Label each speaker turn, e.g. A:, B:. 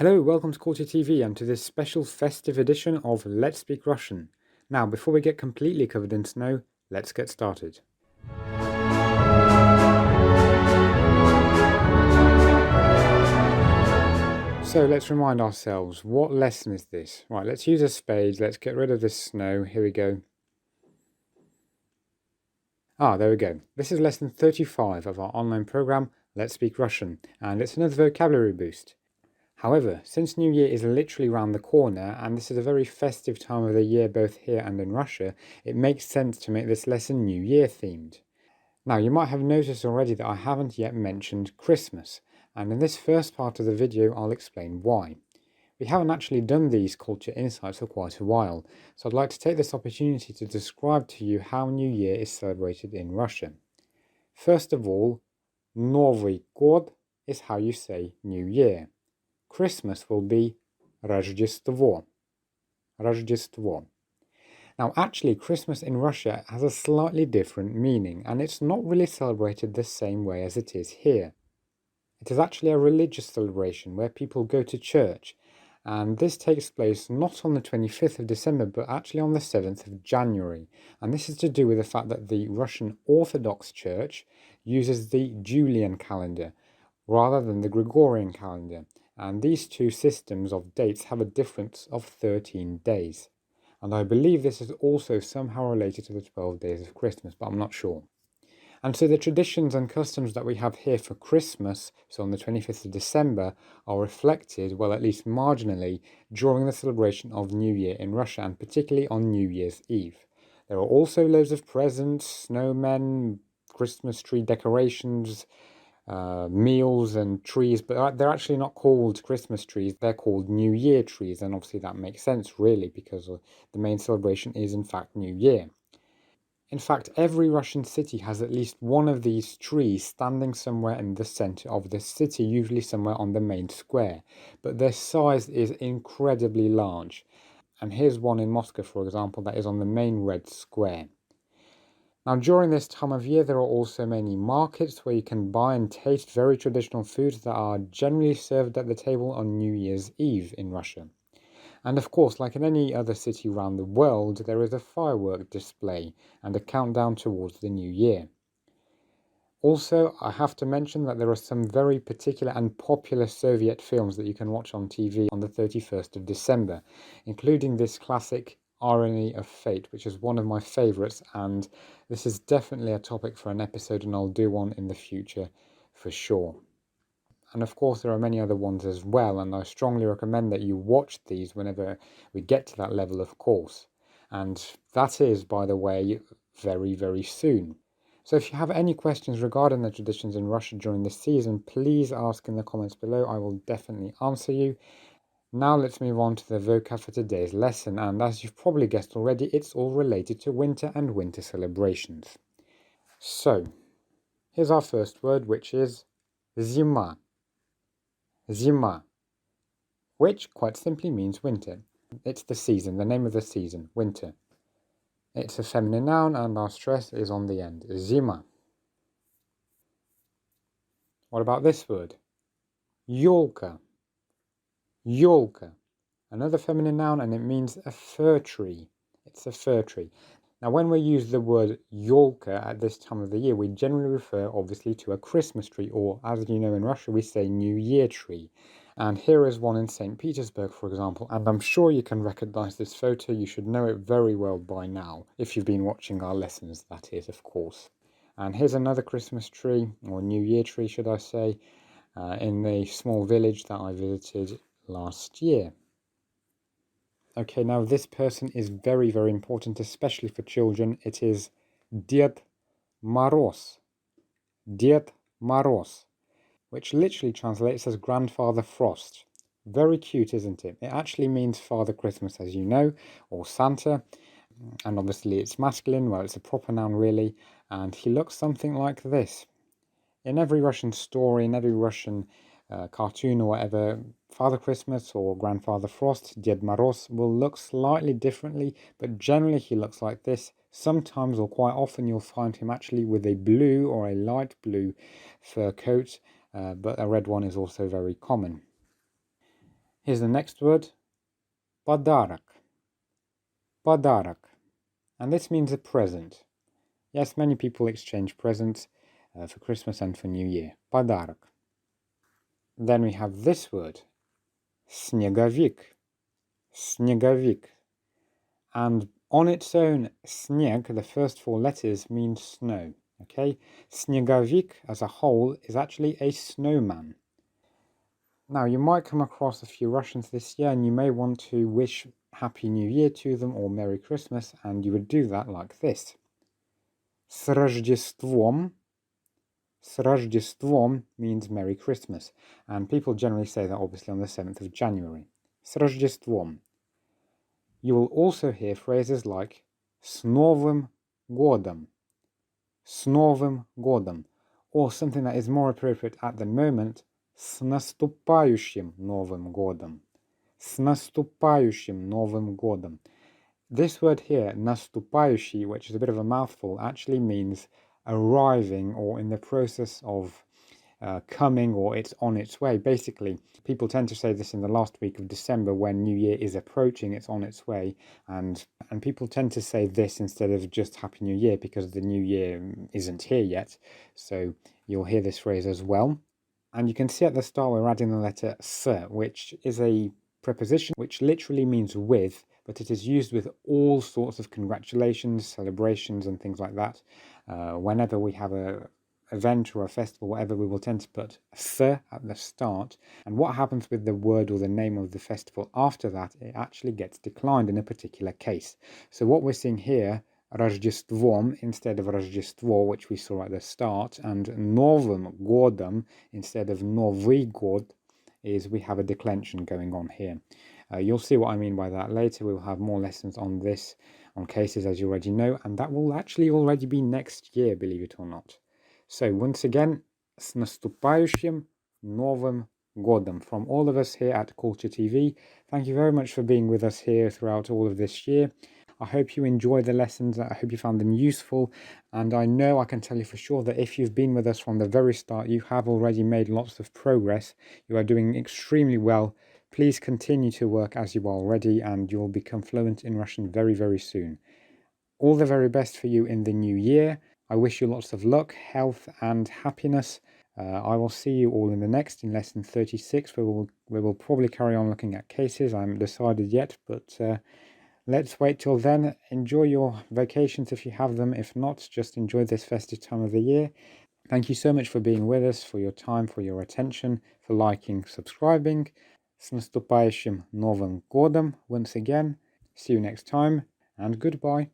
A: Hello, welcome to Culture TV and to this special festive edition of Let's Speak Russian. Now, before we get completely covered in snow, let's get started. So let's remind ourselves, what lesson is this? Right, let's use a spade, let's get rid of this snow, here we go. There we go. This is lesson 35 of our online program, Let's Speak Russian, and it's another vocabulary boost. However, since New Year is literally round the corner, and this is a very festive time of the year both here and in Russia, it makes sense to make this lesson New Year themed. Now, you might have noticed already that I haven't yet mentioned Christmas, and in this first part of the video I'll explain why. We haven't actually done these culture insights for quite a while, so I'd like to take this opportunity to describe to you how New Year is celebrated in Russia. First of all, Новый год is how you say New Year. Christmas will be Рождество. Рождество. Now, actually, Christmas in Russia has a slightly different meaning, and it's not really celebrated the same way as it is here. It is actually a religious celebration where people go to church, and this takes place not on the 25th of December, but actually on the 7th of January. And this is to do with the fact that the Russian Orthodox Church uses the Julian calendar rather than the Gregorian calendar. And these two systems of dates have a difference of 13 days. And I believe this is also somehow related to the 12 days of Christmas, but I'm not sure. And so the traditions and customs that we have here for Christmas, so on the 25th of December, are reflected, well, at least marginally, during the celebration of New Year in Russia, and particularly on New Year's Eve. There are also loads of presents, snowmen, Christmas tree decorations, meals and trees, but they're actually not called Christmas trees, they're called New Year trees, and obviously that makes sense really because the main celebration is in fact New Year. In fact, every Russian city has at least one of these trees standing somewhere in the center of the city, usually somewhere on the main square, but their size is incredibly large. And here's one in Moscow, for example, that is on the main red square. Now, during this time of year, there are also many markets where you can buy and taste very traditional foods that are generally served at the table on New Year's Eve in Russia. And of course, like in any other city around the world, there is a firework display and a countdown towards the new year. Also, I have to mention that there are some very particular and popular Soviet films that you can watch on TV on the 31st of December, including this classic Irony of Fate, which is one of my favorites, and this is definitely a topic for an episode, and I'll do one in the future for sure. And of course there are many other ones as well, and I strongly recommend that you watch these whenever we get to that level, of course. And that is, by the way, very, very soon. So if you have any questions regarding the traditions in Russia during this season, please ask in the comments below. I will definitely answer you. Now let's move on to the vocab for today's lesson, and as you've probably guessed already, it's all related to winter and winter celebrations. So, here's our first word, which is zima. Zima, which quite simply means winter. It's the season, the name of the season, winter. It's a feminine noun and our stress is on the end, zima. What about this word? Yolka. Yolka. Another feminine noun and it means a fir tree. It's a fir tree. Now when we use the word yolka at this time of the year, we generally refer obviously to a Christmas tree, or as you know in Russia we say New Year tree. And here is one in St. Petersburg, for example, and I'm sure you can recognize this photo. You should know it very well by now, if you've been watching our lessons, that is, of course. And here's another Christmas tree, or New Year tree, should I say, in the small village that I visited last year. Okay, now this person is very, very important, especially for children. It is Ded Moroz. Ded Moroz, which literally translates as Grandfather Frost. Very cute, isn't it? It actually means Father Christmas, as you know, or Santa. And obviously it's masculine, well, it's a proper noun really. And he looks something like this. In every Russian story, in every Russian cartoon or whatever, Father Christmas or Grandfather Frost, Ded Moroz, will look slightly differently, but generally he looks like this. Sometimes or quite often you'll find him actually with a blue or a light blue fur coat, but a red one is also very common. Here's the next word, подарок. Подарок. And this means a present. Yes, many people exchange presents for Christmas and for New Year. Подарок. Then we have this word, снеговик. Снеговик. And on its own, снег, the first four letters, means snow. Okay? Снеговик as a whole is actually a snowman. Now, you might come across a few Russians this year and you may want to wish Happy New Year to them or Merry Christmas, and you would do that like this. С Рождеством. С Рождеством means Merry Christmas, and people generally say that obviously on the 7th of January. С Рождеством. You will also hear phrases like С Новым годом. С Новым годом. Or something that is more appropriate at the moment, С наступающим Новым годом. С наступающим Новым годом. This word here, наступающий, which is a bit of a mouthful, actually means arriving or in the process of coming, or it's on its way. Basically, people tend to say this in the last week of December when New Year is approaching, it's on its way, and people tend to say this instead of just Happy New Year because the New Year isn't here yet. So you'll hear this phrase as well. And you can see at the start we're adding the letter s, which is a preposition which literally means with, but it is used with all sorts of congratulations, celebrations, and things like that. Whenever we have a event or a festival, whatever, we will tend to put s at the start. And what happens with the word or the name of the festival after that, it actually gets declined in a particular case. So what we're seeing here, Рождеством instead of Рождество, which we saw at the start, and Новым годом instead of Новый год, is we have a declension going on here. You'll see what I mean by that later. We'll have more lessons on this, on cases, as you already know, and that will actually already be next year, believe it or not. So once again, с наступающим Новым годом from all of us here at Culture TV. Thank you very much for being with us here throughout all of this year. I hope you enjoy the lessons. I hope you found them useful. And I know I can tell you for sure that if you've been with us from the very start, you have already made lots of progress. You are doing extremely well. Please continue to work as you are already, and you'll become fluent in Russian very, very soon. All the very best for you in the new year. I wish you lots of luck, health, and happiness. I will see you all in the next, in lesson 36, where we will probably carry on looking at cases. I haven't decided yet, but let's wait till then. Enjoy your vacations if you have them. If not, just enjoy this festive time of the year. Thank you so much for being with us, for your time, for your attention, for liking, subscribing. С наступающим Новым годом once again. See you next time, and goodbye.